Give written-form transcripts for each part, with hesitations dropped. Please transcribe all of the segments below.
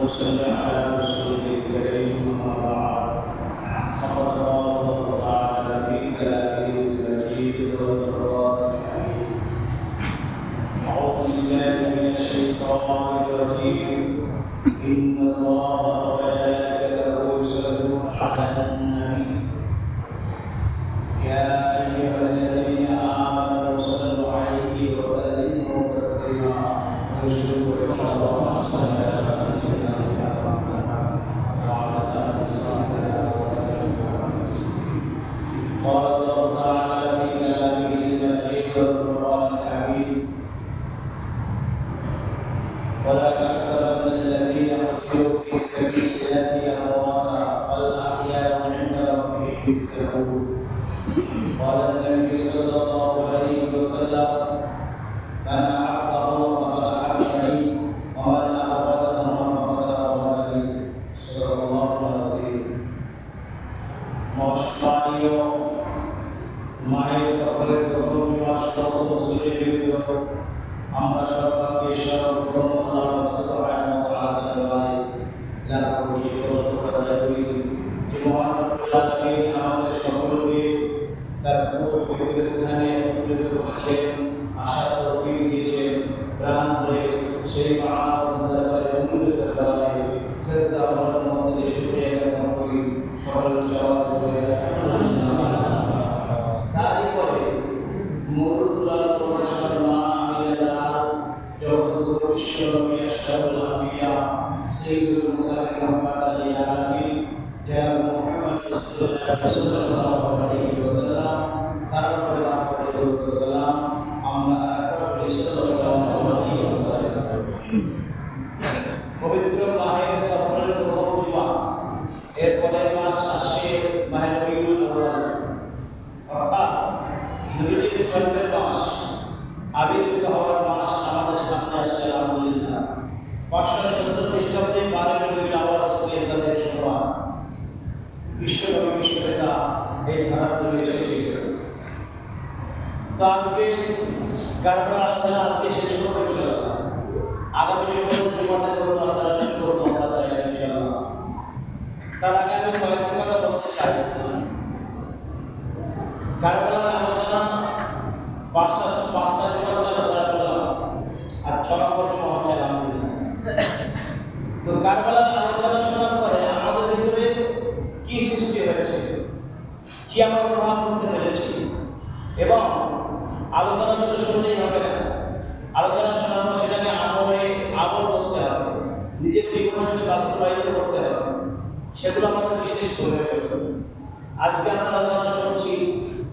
صل على رسوله الكريم أما بعد فقد قال الله تعالى في كلامه المجيد والفرقان الحميد أعوذ بالله من الشيطان الرجيم إن الله وملائكته يصلون على النبي يا أيها الذين آمنوا صلوا عليه وسلموا تسليما يشرف الله قال الله تعالى في كلامه المجيد والقرآن الحميد ولا تحسبن الذين قتلوا في سبيل الله أمواتا بل أحياء عند ربهم يرزقون قال النبي صلى الله عليه وسلم من أحبه فقد أحبني ومن أبغضه فقد أبغضني صدق الله العظيم মশালীয় মায়ের সফরের প্রথম মাস বছরের বিরুদ্ধে আমরা সরকারকে সর্বপ্রথম আল্লাহ সুবহানাহু ওয়া তাআলার লাখ কোটি শুকর আদায় করি যে মহান রব্বুল আলামিন আমাদের সকলকে তার পবিত্র স্থানে একত্রিত করেছেন, আশা তৌফিক দিয়েছেন, প্রাণ ভরে সেই মহান দরবারে অনুরোধ দরবারে সিজদা করার মস্তকে শুকরিয়া জ্ঞাপন করি। সকল আওয়াজ করে তারপরে মুরুদুল্লাহ প্রকাশন মামিলাল জগৎগুরু বিশ্বনবী আশরাফুল আম্বিয়া সাইয়্যিদুল মুরসালিন রাহমাতুল আলামিন জনাব মুহাম্মদ সাল্লাল্লাহু আলাইহি ওয়াসাল্লাম তারপরে তারপরে সালাম আমরা সাল্লাল্লাহু আলাইহি ওয়াসাল্লাম পবিত্র মাহে সফরের প্রথম জুমা এরপরে মাস আসে মাহে রবিউল আউয়াল অর্থাৎ নবীজির জন্মের মাস, আবির্ভূত হওয়ার মাস আমাদের সামনে আসছে। আলহামদুলিল্লাহ 570 খ্রিস্টাব্দে 12 রবিউল আউয়াল সুবহানাল্লাহ শুক্রবার বিশ্বনবী বিশ্বনেতা এই ধারা চলে এসেছে। তো আজকে কারবার আলোচনা আজকে শেষ করবো ইনশাআল্লাহ। আগামী জুমাতে করবো আলোচনা শুরু করবো আমরা চাই ইনশাআল্লাহ। তার আগে আমি কয়েকটি কথা বলতে চাই। কারবালার আলোচনা পাঁচটা জুমাতে আলোচনা করলাম আর 6 নম্বর জুমা হচ্ছে আলহামদুলিল্লাহ। তো কারবালার আলোচনা শোনার পরে আমাদের ভিতরে কি সৃষ্টি হয়েছে, কি আমরা প্রভাব করতে পেরেছি, এবং আলোচনা শুধু শুনলেই হবে না, আলোচনা শোনার পর সেটাকে আমল করতে হবে, নিজের জীবনের সাথে বাস্তবায়িত করতে হবে, সেগুলো আমাদের বিশেষ করে আজকে আমরা আলোচনা শুনছি,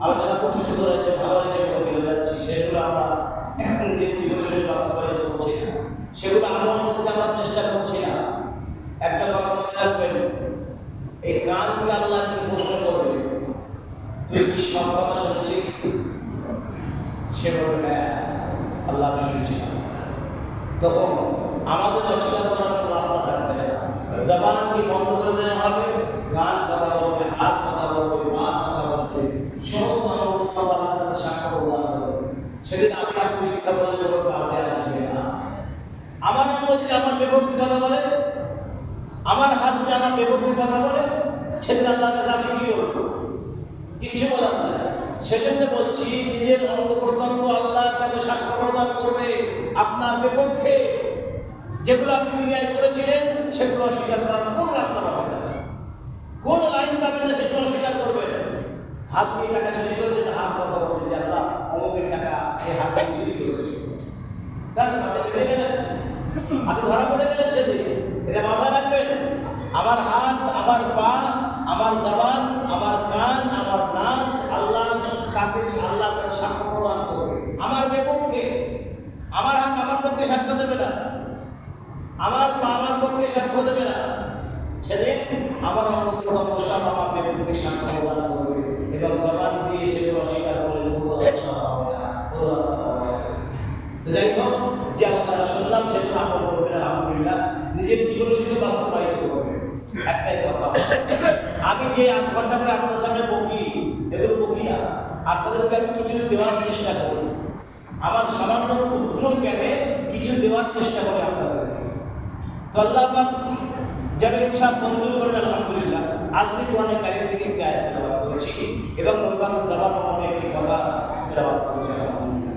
আলোচনা খুব সুন্দর হয়েছে, ভালো হয়েছে, বলে যাচ্ছি, সেগুলো আমরা নিজের জীবনের সাথে বাস্তবায়িত করছি না, সেগুলো আমল করতে আমরা চেষ্টা করছি না। একটা কথা মনে রাখবেন, এই কানকে আল্লাহ কি প্রশ্ন করবে, তুই কি সব কথা শুনেছিস? সে বলবে হ্যাঁ আল্লাহ আমি শুনেছি। তখন আমাদের অস্বীকার করার কোনো রাস্তা থাকবে না। জবানকে বন্ধ করে দেওয়া হবে, কান কথা বলবে, হাত কথা বলবে, পা কথা বলবে, সমস্ত আল্লাহর কাছে সাক্ষ্য প্রদান করবে। সেদিন আমি আপনি মিথ্যা বলে বলবো কাজে আসবে না। আমার আঙ্গ যদি আমার বিপক্ষে কথা বলে, আমার হাত যদি আমার বিপক্ষে কথা বলে, সেদিন আল্লাহর কাছে আমি কি বলবো? কিছু বলার না। সেজন্য বলছি, নিজের অঙ্গ প্রত্যঙ্গ আল্লাহর কাছে সাক্ষ্য প্রদান করবে আপনার বিপক্ষে। যেগুলো আপনি দুনিয়ায় করেছিলেন সেগুলো অস্বীকার করার কোন রাস্তা পাবেন না, কোন লাইন পাবেন না, সেগুলো অস্বীকার করবেন। হাত দিয়ে টাকা চুরি করেছেন, হাত কথা বলবেন যে আল্লাহ অমুকের টাকা এই হাত দিয়ে চুরি করেছে, আপনি পেয়ে গেলেন, আপনি ধরা পড়ে গেলেন। সেদিন এটা মাথায় রাখবেন, আমার হাত, আমার পা, আমার জবান, আমার কান, আমার নাক আল্লাহ কাকে আল্লাহ তার সাক্ষ্য প্রদান করবে আমার বিপক্ষে। আমার হাত আমার পক্ষে সাক্ষ্য দেবে না, আমার পা আমার পক্ষে সাক্ষ্য দেবে না। সেদিন আমার অঙ্গ সব আমার বিপক্ষে সাক্ষ্য প্রদান করবে, এবং জবান দিয়ে সেগুলো অস্বীকার করলে কোনো রাস্তা পাবে না, কোনো রাস্তা পাবে না। তো যাই হোক, যে আমরা শুনলাম সেগুলো আমল করবেন আলহামদুলিল্লাহ, নিজের জীবনে শুধু বাস্তবায়িত করবে। একটাই কথা, আমি যে 8 ঘন্টা করে আপনাদের সামনে বকি, এগুলো বকি না, আপনাদেরকে আমি কিছু দেওয়ার চেষ্টা করি। আমার সামান্য ক্ষুদ্র জ্ঞানে কিছু দেওয়ার চেষ্টা করে আপনাদেরকে। তো আল্লাহ পাক যেন ইচ্ছা মঞ্জুর করেন আলহামদুলিল্লাহ। আজকে কোরআনে কারিম থেকে একটি আয়াত তেলাওয়াত করেছি এবং নবীবাংলা জবান মনে একটি কথা তেলাওয়াত করেছি আলহামদুলিল্লাহ।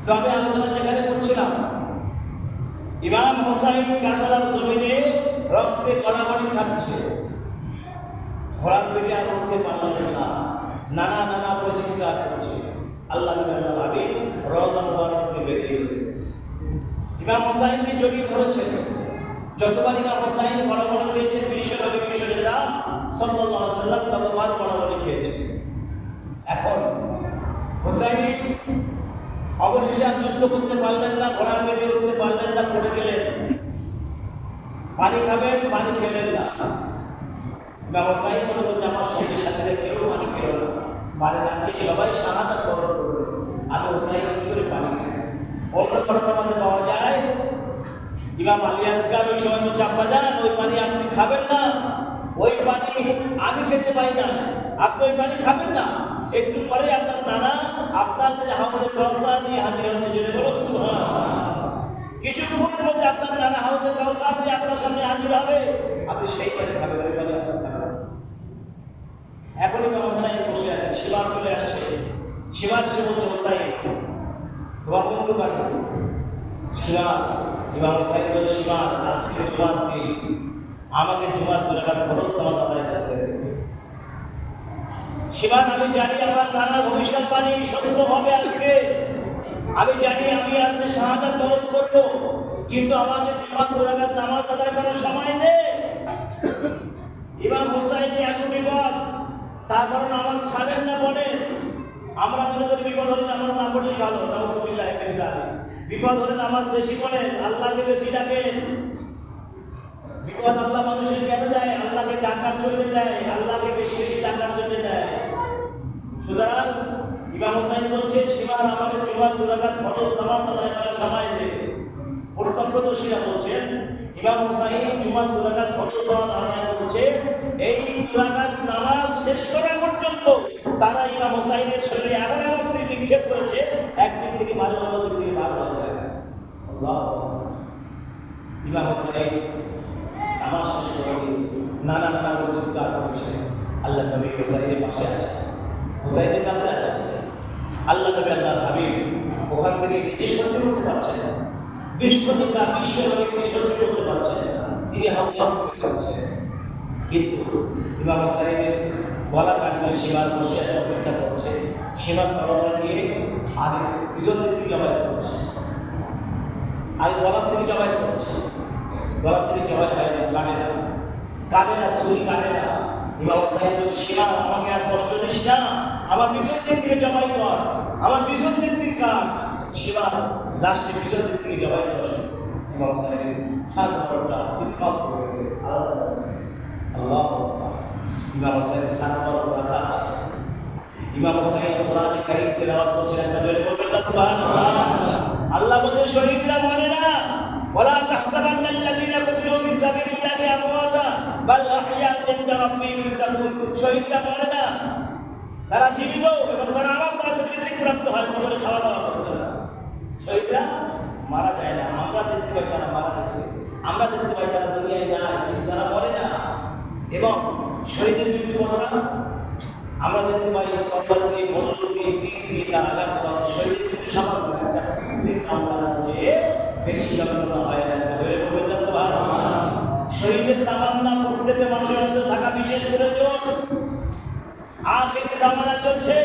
তো আমি আলোচনা যেখানে করছিলাম, ইমাম হোসাইন কারবালার জমিনে রক্তে গড়াগড়ি খাচ্ছে, ঘোড়ার পেটে আর উঠতে পারলেন না, নানা নানা বলে চিৎকার করছে। আল্লাহ নবী আল্লাহর হাবিব রওজা মুবারক থেকে বেরিয়ে গেলেন, ইমাম হোসাইনকে জড়িয়ে ধরেছেন। যতবার ইমাম হোসাইন গড়াগড়ি খেয়েছেন বিশ্বনবী বিশ্বনেতা সাল্লাল্লাহু আলাইহি ওয়াসাল্লাম ততবার গড়াগড়ি খেয়েছেন। এখন হোসাইন অবশেষে আর যুদ্ধ করতে পারলেন না, ঘোড়ার পেটে উঠতে পারলেন না, পড়ে গেলেন। পানি খাবেন, পানি খেলেন না। ইমাম হোসাইন মনে করছে আমার সঙ্গে সাথে কেউ পানি খেল না, পানি না খেয়ে সবাই শাহাদাত বরণ করবে, আমি হোসাইন কি করে পানি খাই? অন্য ঘটনার মধ্যে পাওয়া যায় ইমাম আলী আসগার ওই সময় বলছে, আব্বা যান ওই পানি আপনি খাবেন না, ওই পানি আমি খেতে পাই না, আপনি ওই পানি খাবেন না। একটু পরে আপনার নানা আপনার জন্য হাউজে কাউসার নিয়ে হাজির হচ্ছে, জেনে বলুন সুবহানাল্লাহ। কিছুক্ষণের মধ্যে আপনার নানা হাউজে কাউসার নিয়ে আপনার সামনে হাজির হবে, আপনি সেই পানি খাবেন, ওই পানি আপনার খাবেন। এখন ইমাম হোসাইন বসে আছেন, শিবার চলে আসছে, শিবার সে বলছে হোসাইন তোমার বন্ধু কাটে শিবার। ইমাম হোসাইন বলে শিবার আজকে জুমার দিন, আমাকে জুমার 2 রাকাত ফরজ নামাজ আদায় করতে হবে। শিবার আমি জানি আমার নানার ভবিষ্যৎবাণী সত্য হবে আজকে, আমি জানি আমি আজকে শাহাদাত বরণ করব, কিন্তু আমাদের জুমার 2 রাকাত নামাজ আদায় করার সময় নেই। ইমাম হোসাইন এত বিপদ, তারপর নামাজ ছাড়েন না বলেন। আমরা মনে করি বিপদ হলে নামাজ না পড়লেই ভালো, নাউযুবিল্লাহি মিন যালিক। বিপদ হলে নামাজ বেশি পড়েন, আল্লাহকে বেশি ডাকেন। বিপদ আল্লাহ মানুষের কেন দেয়? আল্লাহকে ডাকার জন্য দেয়, আল্লাহকে বেশি বেশি ডাকার জন্য দেয়। সুতরাং ইমাম হোসাইন বলছে শিবার আমাকে জুমার 2 রাকাত ফরজ নামাজ আদায় করার সময় নেই। প্রত্যক্ষদর্শীরা বলছেন ইমাম হোসাইন জুমার 2 রাকাত ফরজ নামাজ আদায় করছে, এই 2 রাকাত নামাজ শেষ করা পর্যন্ত তারা ইমাম হোসাইনের শরীরে এমন এমন তীর নিক্ষেপ করেছে, একদিক থেকে মারে অন্য দিক থেকে বার হয়ে যায়। আল্লাহ। ইমাম হোসাইন নামাজ শেষ করে নানা নানা বলে চিৎকার করছে। আল্লাহ নবী হোসাইনের পাশে আছে, হোসাইনের কাছে আছে। আল্লাহ নবী আল্লাহর হাবিব ওখান থেকে নিজে সহ্য করতে পারছেন না, বিশ্বনেতা বিশ্বনবী তিনি সহ্য করতে পারছেন না, তিনি হাওয়া করছেন। কিন্তু ইমাম হোসাইনের গলা কাটবে, সীমার বসে আছে অপেক্ষা করছে, সীমার তরবারি নিয়ে আগে পিছন দিক থেকে জবাই করছে, আগে গলার থেকে জবাই করছে, গলার থেকে জবাই হয় না, কাটে না, কাটে না, ছুরি কাটে না। ইমাম হোসাইন বলছে সীমা আমাকে আর কষ্ট দিস না, আমার পিছন দিক থেকে জবাই কর, আমার পিছন দিক থেকে কাট। সীমা লাস্টে পিছন দিক থেকে জবাই করা শুরু। ইমাম হোসাইনের সাত বড়টা বিক্ষোভ করে দিলেন আলাদা। আল্লাহ ইমাম হোসাইনের সাত বড় রাখা আছে। ইমাম হোসাইন কোরআনে কারীম তেলাওয়াত করছেন, একটা জোরে বলবেন না সুবহানাল্লাহ। আল্লাহ বলে শহীদরা মরে না, ওয়ালা তাহসাবান্নাল্লাযীনা কুতিলু ফি সাবিলিল্লাহি আমওয়াতা বাল আহইয়াউন ইনদা রাব্বিহিম ইরজাকুন। শহীদরা মরে না, তারা জীবিত এবং তারা আমার তরফ থেকে রিজিক প্রাপ্ত হয়, কবরে খাওয়া দাওয়া করতে হয়। শহীদরা মারা যায় না, আমরা দেখতে পাই তারা মারা গেছে, আমরা দেখতে পাই তারা দুনিয়ায় নাই, কিন্তু তারা মরে না। এবং শহীদের মৃত্যু কত না, আমরা দেখতে পাই তরবারি দিয়ে, বন্দুক দিয়ে, তীর দিয়ে তারা আঘাত করা হয়। শহীদের মৃত্যু সামান্য একটা তীর কামড়ানোর চেয়ে বেশি যন্ত্রণা হয় না, জোরে বলবেন না সুবহানাল্লাহ। শহীদের তামান্না প্রত্যেকটা মানুষের অন্তরে থাকা বিশেষ প্রয়োজন। আখিরি জামানা চলছে,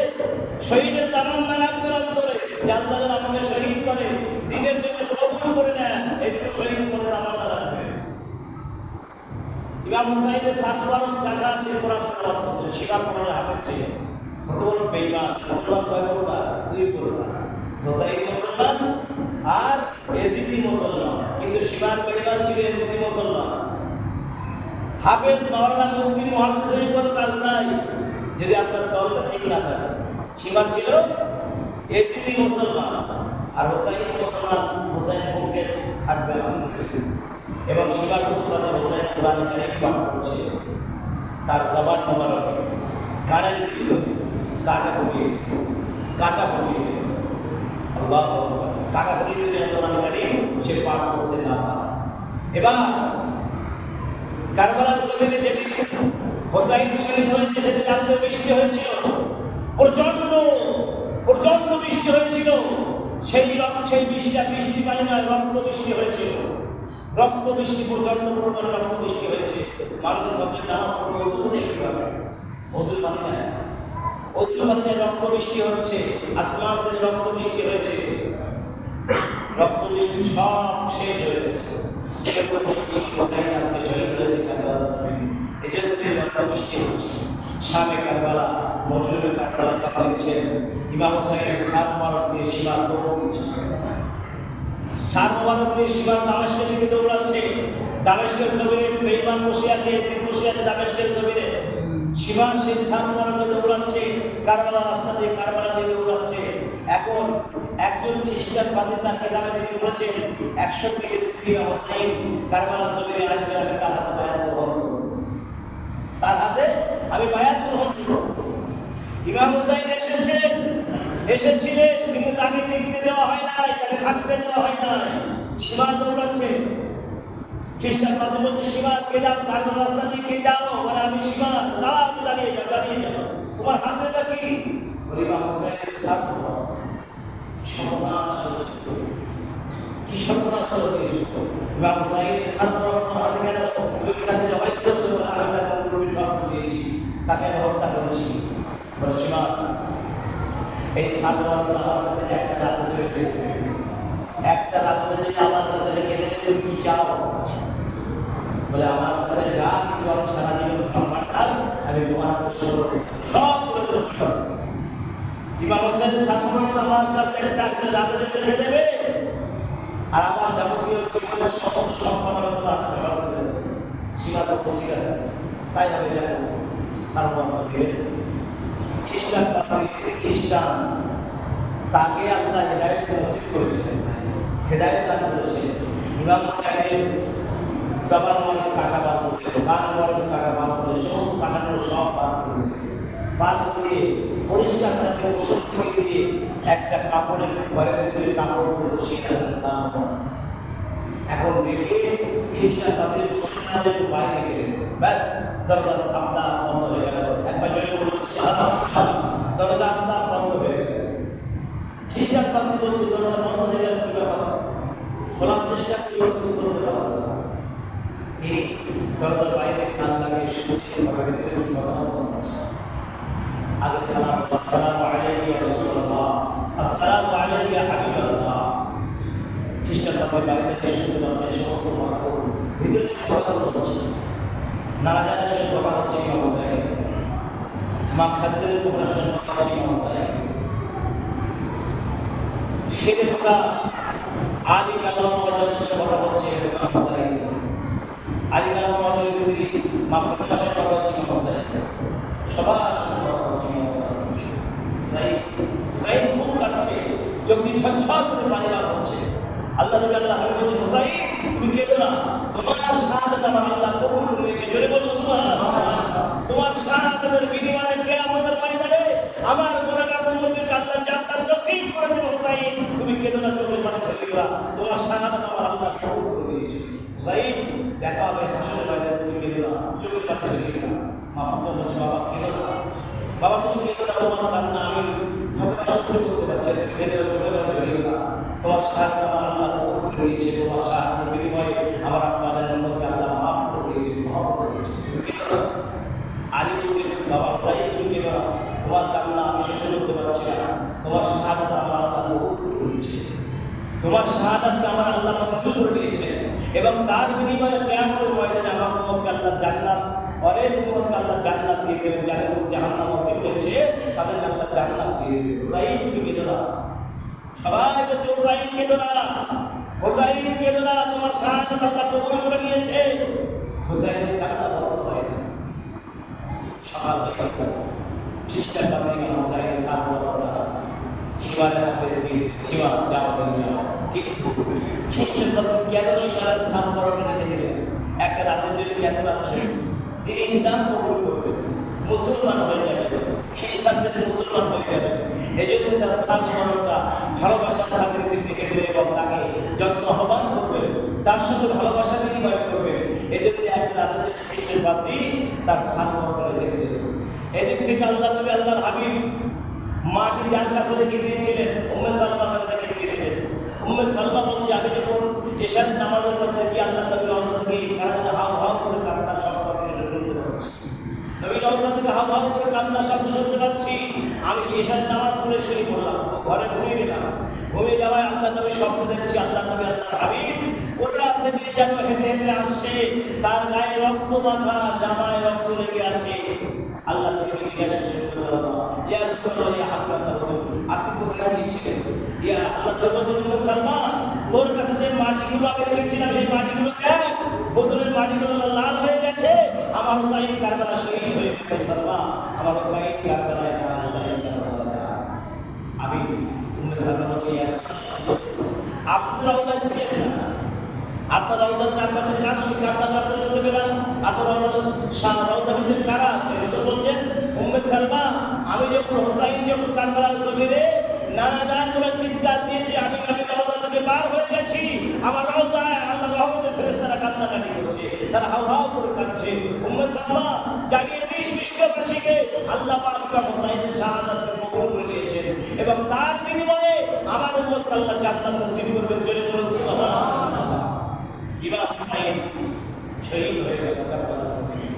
শহীদের তামান্না রাখবেন অন্তরে, যে আল্লাহ যেন আমাকে শহীদ করে, দিনের জন্য কবুল করে নেন, এইটুকু শহীদ করে তামান্না রাখবেন। ইমাম হুসাইনের সাত বারক রাখা আছে, কোরআন তেলাওয়াত করতেন, শিকার করার হাফেজ ছিলেন। কত বড় বেঈমান! মুসলমান কয় প্রকার? 2 প্রকার, হুসাইনি মুসলমান আর এজিদি মুসলমান। কিন্তু শিবার বেঈমান ছিল এজিদি মুসলমান। হাফেজ মাওলানা মুফতি মুহাদ্দিসের কোনো কাজ নাই যদি আপনার দলটা ঠিক না থাকে। শিবার ছিল এজিদি মুসলমান আর হুসাইন মুসলমান, হুসাইন পক্ষে থাকবে আলহামদুলিল্লাহ। এবং শিবার মুসলমান হুসাইন কোরআনে কারীম পাঠ করছে, তার জবান মোবারকে কানের ভিতরে কাটা পড়িয়ে আল্লাহ কাটা পড়িয়ে দিলেন কোরআনে কারীম, সে পাঠ করতে না পারে। এবার কারবালার জমিনে যেদিন হোসাইন শহীদ হয়েছে সেদিন রাত্রে বৃষ্টি হয়েছিল, প্রচন্ড প্রচন্ড বৃষ্টি হয়েছিল। সেই বৃষ্টিটা বৃষ্টির পানি নয়, রক্ত বৃষ্টি হয়েছিল। রক্ত বৃষ্টি, প্রচন্ড পরিমাণে রক্ত বৃষ্টি হয়েছে। মানুষ ফজরের নামাজ পড়বে ওযু করে কিভাবে? ওযুর পানি নেয়, ওযুর পানি নেয়, রক্ত বৃষ্টি হচ্ছে, আসমান থেকে রক্ত বৃষ্টি হয়েছে। রক্ত বৃষ্টি সব শেষ হয়ে গেছে। এরপর হচ্ছে হোসাইন আজকে শহীদ হয়েছে কারবালার জমিনে, এই জন্য রক্ত বৃষ্টি হচ্ছে। শামে কারবালা, মজলুমে কারবালা কথা লিখছেন ইমাম হোসাইনের সাত মোবারক নিয়ে সীমার দৌড়াচ্ছে, সাত মোবারক নিয়ে সীমার দামেস্কের দিকে দৌড়াচ্ছে। দামেস্কের জমিনে বেঈমান বসে আছে, এজিদ বসে আছে দামেস্কের জমিনে। সীমার সেই সাত মোবারক দৌড়াচ্ছে, কারবালা রাস্তা দিয়ে, কারবালা দিয়ে দৌড়াচ্ছে। এখন একজন খ্রিস্টান বাদী তার কেতাবে তিনি বলেছেন 100 ইমাম হোসাইন কারবালার জমিনে আসবে, আমি তার হাতে বায়াত গ্রহণ করব, তার হাতে আমি বায়াত গ্রহণ করব। ইমাম হোসাইন এসেছিলেন কিন্তু তাকে টিকতে দেওয়া হয় নাই, তাকে থাকতে দেওয়া হয় নাই। সীমা দৌড়াচ্ছে, খ্রিস্টান বাদী বলছে সীমা কে যাও, কারবালা রাস্তা দিয়ে কে যাও? বলে আমি সীমা। দাঁড়াও, আমি দাঁড়িয়ে যাও, দাঁড়িয়ে যাও। তোমার হাতেটা কি? ইমাম হোসাইনের সাত সর্বনাশ হয়েছে, কি সর্বনাশ হয়েছে। ইমাম হোসাইনের সাত হাতে কেন? তুমি তাকে জবাই করেছো, আমি তাকে অনুপ্রবীণ রক্ত দিয়েছি, তাকে আমি হত্যা করেছি। বলে সীমা, এই সাত আমার কাছে একটা রাতে ধরে রেখে দেবে, একটা রাতে যদি আমার কাছে রেখে দেবে, তুমি কি চাও? বলে আমার কাছে যা কিছু আমি সারা জীবন পাঠাল, আমি তোমার সব করে। ইমাম হোসেনের সাতটা আমার কাছে একটা রাতে রেখে দেবে, আর আমার যাবতীয় জীবনের সমস্ত সম্পদ আমি তোমার হাতে জমা করে দেবে। সীমা করতে ঠিক আছে, তাই আমি দেখো সার্বভৌমকে খ্রিস্টান পাত্রী, খ্রিস্টান, তাকে আল্লাহ হেদায়েত নসিব করেছিলেন, হেদায়েত দান করেছিলেন। ইমাম হোসেনের জবান মোবারক কাটা বার করে দিল, কান মোবারক কাটা বার করে, সমস্ত কাটাগুলো সব বার করে দিল। বার করে পরিষ্কার করে ওষুধ দিয়ে একটা কাপড়ের ঘরের ভিতরে কাপড় করে বসিয়ে দিলেন। এখন রেখে খ্রিস্টান পাত্রী মুসলমানরা একটু বাইরে গেলেন, ব্যাস দরজা আপনার বন্ধ হয়ে গেল। একবার জয় বলুন দরজা আপনার বন্ধ হয়ে গেল। খ্রিস্টান পাত্রী বলছে দরজা বন্ধ হয়ে গেল, কি ব্যাপার? খোলার চেষ্টা করতে পারবো। তিনি দরজার বাইরে কান লাগিয়ে শুনছে, ঘরের ভিতরে কথা বলছে। আগে সালাম, আসসালামু আলাইকুম ইয়া রাসূলুল্লাহ, আসসালামু আলাইকুম ইয়া হাবিবাল্লাহ। খ্রিস্টান পাত্রী বাইরে থেকে শুনতে পাচ্ছে সমস্ত কথা, ভিতরে কথা বলছে, নানা জানার সাথে কথা হচ্ছে ইমাম হোসাইন, মা খাদিজার কোমরের সাথে কথা হচ্ছে ইমাম হোসাইন, শেরে খোদা আলী কালামের সাথে কথা হচ্ছে ইমাম হোসাইন, আলী কালামের স্ত্রী মা ফাতেমার সাথে কথা হচ্ছে ইমাম হোসাইন, সবার সাথে কথা হচ্ছে ইমাম হোসাইন। হোসাইন খুব কাঁদছে, চোখ দিয়ে ঝরঝর করে পানি বার হচ্ছে। আল্লাহ নবী আল্লাহ হাবিব বলছেন, হোসাইন তুমি কেঁদো না, তোমার শাহাদাত আমার আল্লাহ কবুল করে নিয়েছে। জোরে বলুন সুবহানাল্লাহ। তোমার শাহাদাতের বিনিময়ে কিয়ামতের ময়দানে আমার গুনাহগার উম্মতদেরকে আল্লাহ জান্নাত নসিব করে দেবে। হোসাইন তুমি কেঁদো না, চোখের পানি ঝরিও না, তোমার শাহাদাত আমার আল্লাহ কবুল করে নিয়েছে। হোসাইন দেখা হবে হাসরের ময়দানে, তুমি কেঁদো না, চোখের পানি ঝরিও না। মা ফাতেমা বলছে, বাবা কেঁদো না, বাবা তুমি কেঁদো না, তোমার কান্না আমি হয়তো সহ্য করতে পারছি, তুমি কেঁদো না, চোখের পানি ঝরিও না, তোমার শাহাদাত আমার আল্লাহ কবুল করে নিয়েছে। তোমার শাহাদাতের বিনিময়ে আমার আপনাদের উম্মতকে আল্লাহ মাফ করে দিয়েছে, ক্ষমা করে দিয়েছে। তুমি কেঁদো না। আলী বলছেন, বাবা হোসাইন তুমি কেঁদো না, তোমার কান্না আমি সহ্য করতে পারছি না, তোমার শাহাদাত আমার আল্লাহ কবুল করে নিয়েছে, তোমার শাহাদাতকে আমার আল্লাহ মঞ্জুর করে নিয়েছে, এবং তার বিনিময়ে কিয়ামতের ময়দানে আমার উম্মতকে আল্লাহ জান্নাত, অনেক উম্মতকে আল্লাহ জান্নাত দিয়ে দেবেন, যাদের উপর জাহান্নাম নসিব হয়েছে তাদেরকে আল্লাহ জান্নাত দিয়ে দেবে। হোসাইন তুমি কেঁদো না, সবাই বলছে হোসাইন কেঁদো না, হোসাইন কেঁদো না, তোমার শাহাদাত আল্লাহ কবুল করে নিয়েছে। হোসাইনের কান্না বন্ধ হয় না। সকাল হয়ে গেল, খ্রিস্টান পাত্রী হোসাইনের সাথে সীমারের হাতে দিয়ে সীমা যাও হয়ে যাও। কিন্তু খ্রিস্টান পাত্রী কেন সীমারের সাত বরণে রেখে দিলেন? একটা রাতের জন্য কেন রাখলেন? তিনি ইসলাম কবুল করবেন, মুসলমান হয়ে যাবেন, খ্রিস্টানদের মুসলমান হয়ে যাবেন। এই জন্য তারা সাত বরণটা ভালোবাসার খাতিরে রেখে দিলেন এবং তাকে যত্ন আহ্বান করবেন, তার সঙ্গে ভালোবাসা বিনিময় করবেন। এই জন্য একটা রাতের জন্য গোষ্ঠীর পাত্রী তার সালমা করে রেখে দিল। এদিক থেকে আল্লাহ নবী আল্লাহর হাবিব মাটি যার কাছে রেখে দিয়েছিলেন, উম্মে সালমার কাছে রেখে দিয়েছিলেন। উম্মে সালমা বলছে, আমি যখন এশার নামাজের মধ্যে কি আল্লাহ নবী রওজা থেকে কারা হাউ হাউ করে কান্নার শব্দ শুনতে পাচ্ছি। নবী রওজা থেকে হাউ হাউ করে কান্নার শব্দ শুনতে পাচ্ছি। আমি কি এশার নামাজ পড়ে শুয়ে পড়লাম, ঘরে ঘুমিয়ে গেলাম। ঘুমিয়ে যাওয়ায় আল্লাহ নবী স্বপ্ন দেখছি, আল্লাহ নবী আল্লাহর হাবিব কোথা থেকে যেন হেঁটে হেঁটে আসছে, তার গায়ে রক্ত মাখা, জামায় রক্ত লেগে আছে। আল্লাহ নবীকে জিজ্ঞাসা করলেন, ইয়া রাসূলুল্লাহ, ইয়া হাবিবাল্লাহ, আপনি কোথায় গিয়েছিলেন? ইয়া আল্লাহ নবী বললেন, সালমান, তোর কাছে যে মাটিগুলো আমি রেখেছিলাম সেই মাটিগুলো দেখ, বদরের মাটিগুলো লাল হয়ে গেছে। আমার হুসাইন কারবালা শহীদ হয়ে গেছে। সালমান, আমার হুসাইন কারবালায় না, হুসাইন কারবালায়। আমি উম্মে সালমা বলছি, ইয়া রাসূলুল্লাহ, আপনি রওজা ছিলেন না, আপনার রওজার চারপাশে কাঁদছে, কান্নার শব্দ শুনতে পেলাম। আপনার রওজার ভিতরে কারা আছে? রাসূল বলছেন, উম্মে সালমা, আমি যখন হুসাইন যখন কারবালার জমিনে নানাজান করে চিৎকার দিয়েছি, আমি রওজা থেকে বার হয়ে গেছি। আমার রওজায় আল্লাহর রহমতের ফেরেশতারা কান্নাকাটি করছে, তারা হাউ হাউ করে কাঁদছে। উম্মে সালমা, জানিয়ে দিস বিশ্ববাসীকে, আল্লাহ পাক ইমাম হুসাইনের শাহাদাতকে কবুল করে নিয়েছেন এবং তার বিনিময়ে আমার উম্মত আল্লাহ জান্নাত নসিব করবেন। জোরে বলুন সুবহানাল্লাহ। ইমাম হুসাইন শহীদ হয়ে গেল কারবালার জমিনে।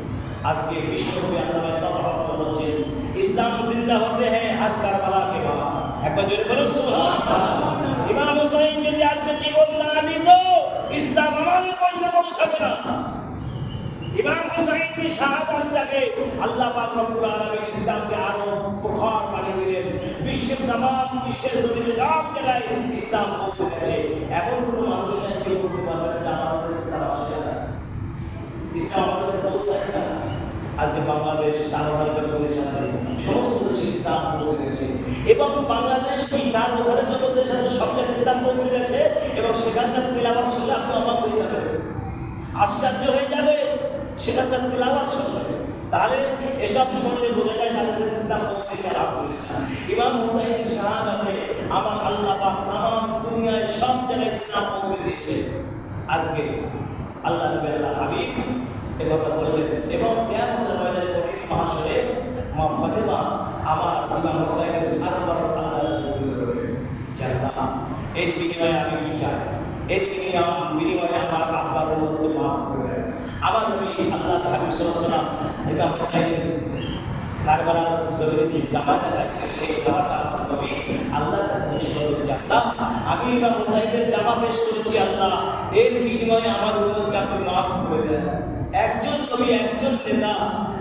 আজকে বিশ্বকবি আল্লামা ইকবাল রহমাতুল্লাহ বলছেন, ইসলাম জিন্দা হতে হ্যায় হর কারবালা কে বাদ। একবার জোরে বলুন সুবহানাল্লাহ। ইমাম হুসাইন যদি আজকে জীবন না দিত, ইসলাম আমাদের পর্যন্ত পৌঁছাতো না। ইমাম হুসাইনের শাহাদাতটাকে আল্লাহ পাক রব্বুল আলামিন ইসলামকে আরো প্রখর বানিয়ে দিলেন। বিশ্বের জমিনে সব জায়গায় ইসলাম পৌঁছে গেছে। এমন কোনো মানুষ নাই কেউ বলতে পারবে না যে আমাদের ইসলাম আসে না, ইসলাম আমাদের পৌঁছায় না। আজকে বাংলাদেশ, তার যত দেশ আছে, সমস্ত দেশে ইসলাম পৌঁছে গেছে এবং বাংলাদেশ কি তার ওখানে যত দেশ আছে সব জায়গায় ইসলাম পৌঁছে গেছে এবং সেখানকার তেলাওয়াত শুনলে আপনি অবাক হয়ে যাবেন, আশ্চর্য হয়ে যাবে। সেখানকার তেলাওয়াত শুনলে তাহলে এসব শুনলে বোঝা যায় তাদের ইসলাম পৌঁছেছে। আলহামদুলিল্লাহ, ইমাম হুসাইনের শাহাদাতে আমার আল্লাহ পাক তাম দুনিয়ায় সব জায়গায় ইসলাম পৌঁছে দিয়েছে। আজকে আল্লাহ নবী আল্লাহর হাবিব একথা বললেন এবং কিয়ামতের ময়দানে কঠিন মাহশরে মা ফাতেমা আমার ইমাম হুসাইনের সারবার আল্লাহর রাসূল জান্নাত। এর বিনিময়ে আমি কি চাই? এর বিনিময়ে আমার আব্বার উম্মতকে মাফ করে দেন। আমার নবী আল্লাহর হাবিব সাল্লাল্লাহু আলাইহি ওয়াসাল্লাম ইমাম হুসাইনের কারবালার জমিনে যে জামাটা গাইছেন সেই জামাটা আমার নবী আল্লাহর কাছে পেশ করলেন, আল্লাহ, আমি ইমাম হুসাইনের জামা পেশ করেছি, আল্লাহ এর বিনিময়ে আমার উম্মতকে আপনি মাফ করে দেন। একজন কবি, একজন নেতা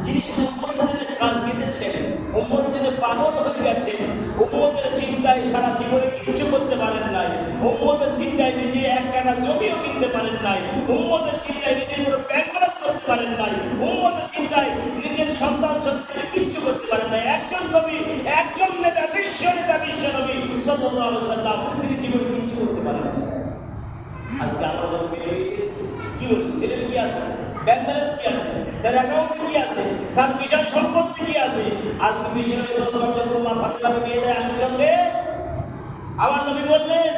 যিনি শুধু উম্মতের জন্য কান কেটেছেন, উম্মতের জন্য পাগল হয়ে গেছেন, উম্মতের চিন্তায় সারা জীবনে কিচ্ছু করতে পারেন নাই, উম্মতের চিন্তায় নিজে এক কানা জমিও কিনতে পারেন নাই, উম্মতের চিন্তায় নিজের কোনো ব্যাংক ব্যালেন্স করতে পারেন নাই, উম্মতের চিন্তায় নিজের সন্তান সন্ততিকে কিচ্ছু করতে পারেন নাই। একজন কবি, একজন নেতা, বিশ্ব নেতা, বিশ্ব নবী সাল্লাল্লাহু আলাইহি ওয়াসাল্লাম, তিনি জীবনে কিচ্ছু করতে পারেন না। আজকে আমরা যখন মেয়ে কি বলি, ছেলের কি আছে, ব্যাংক ব্যালেন্স কি আছে, তার অ্যাকাউন্টে কি আছে, তার বিশাল সম্পত্তি কি আছে। আজকে বিশ্বনবী সাল্লাল্লাহু আলাইহি ওয়াসাল্লাম যখন মা ফাতেমাকে বিয়ে দেয় আলীর সঙ্গে, আমার নবী বললেন,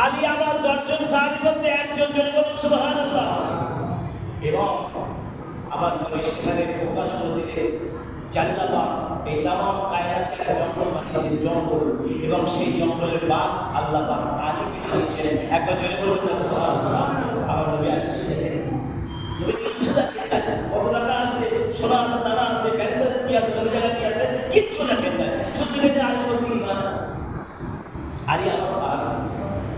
আলী আমার 10 জন সাহাবীর মধ্যে একজন, জোরে বলুন সুবহানাল্লাহ। এবং আমার নবী সেখানে প্রকাশ করে দিলেন, আল্লাহ পাক এই তামাম কায়নাতকে জঙ্গল বানিয়েছেন, জঙ্গল, এবং সেই জঙ্গলের বাঘ আল্লাহ পাক আলীকে দিয়েছেন। একবার জোরে বলুন সুবহানাল্লাহ। আমার নবী আলী দেখেন, নবী কিচ্ছু দেখেন না, কত টাকা আছে, সোনা আছে, দানা আছে, ব্যাংক ব্যালেন্স কি আছে, জমি জায়গা কি আছে, কিচ্ছু দেখেন না, শুধু দেখেন আলীর মধ্যে ঈমান আছে। আলী আমার সাহাবী,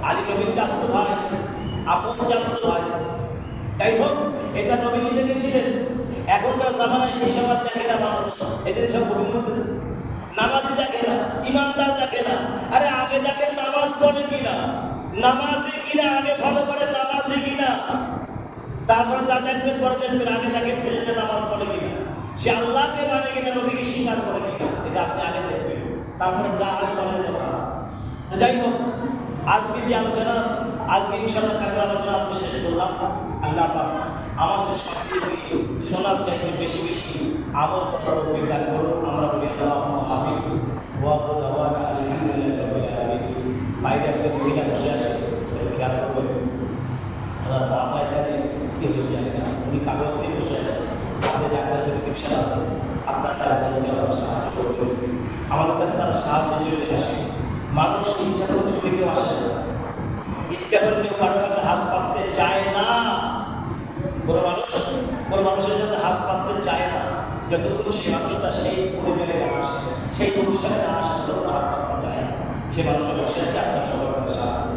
আলী নবীর চাচতো ভাই, আপন চাচতো ভাই। তাই হোক, এটা নবী নিজে দেখেছিলেন। এখনকার জামানায় সেই সব দেখে না মানুষ, এদের সব ভুল করতেছে। নামাজি দেখে না, ইমানদার দেখে না। আরে আগে দেখেন নামাজ পড়ে কিনা, নামাজি কিনা, আগে ভালো করে নামাজি কিনা, তারপরে যা দেখবেন পরে দেখবেন। আগে দেখেন ছেলেটা নামাজ পড়ে কিনা, সে আল্লাহকে মানে কিনা, নবীকে স্বীকার করে কিনা, এটা আপনি আগে দেখবেন, তারপরে যা আর করেন কথা। তো যাই হোক, আজকে যে আলোচনা, আজকে ইনশাআল্লাহ কারবালার আলোচনা আজকে শেষ করলাম। আল্লাহ পাক আমাদের সক্রিয় শোনার চাইতে বেশি বেশি আমল করার তৌফিক দান করুন। আমরা বলি আল্লাহুম্মা আমিন। ওয়া দাওয়ানা আলহামদুলিল্লাহি রাব্বিল আলামিন। বাইরে একটা মহিলা বসে আছে, খেয়াল করবেন, তার মাথায় কি হয়েছে জানি না। উনি কাগজ নিয়ে বসে আছেন, তাতে ডাক্তার প্রেসক্রিপশন আছে, আপনার ডাক্তার ইচ্ছা করে সাহায্য করতে হবে। আমাদের কাছে তারা সাহায্য চলে আসে। মানুষ ইচ্ছা করে ছবি কেউ আসে না, ইচ্ছা করে কেউ কারো কাছে হাত পাততে চায় না। কোনো মানুষের কাছে হাত পাততে চায় না যতক্ষণ সেই মানুষটা সেই পরিবেশে না আসে, সেই অনুষ্ঠানে না আসে, ততক্ষণ হাত পাততে চায় না। সেই মানুষটা বসে আছে আপনার সবার কাছে সাহায্য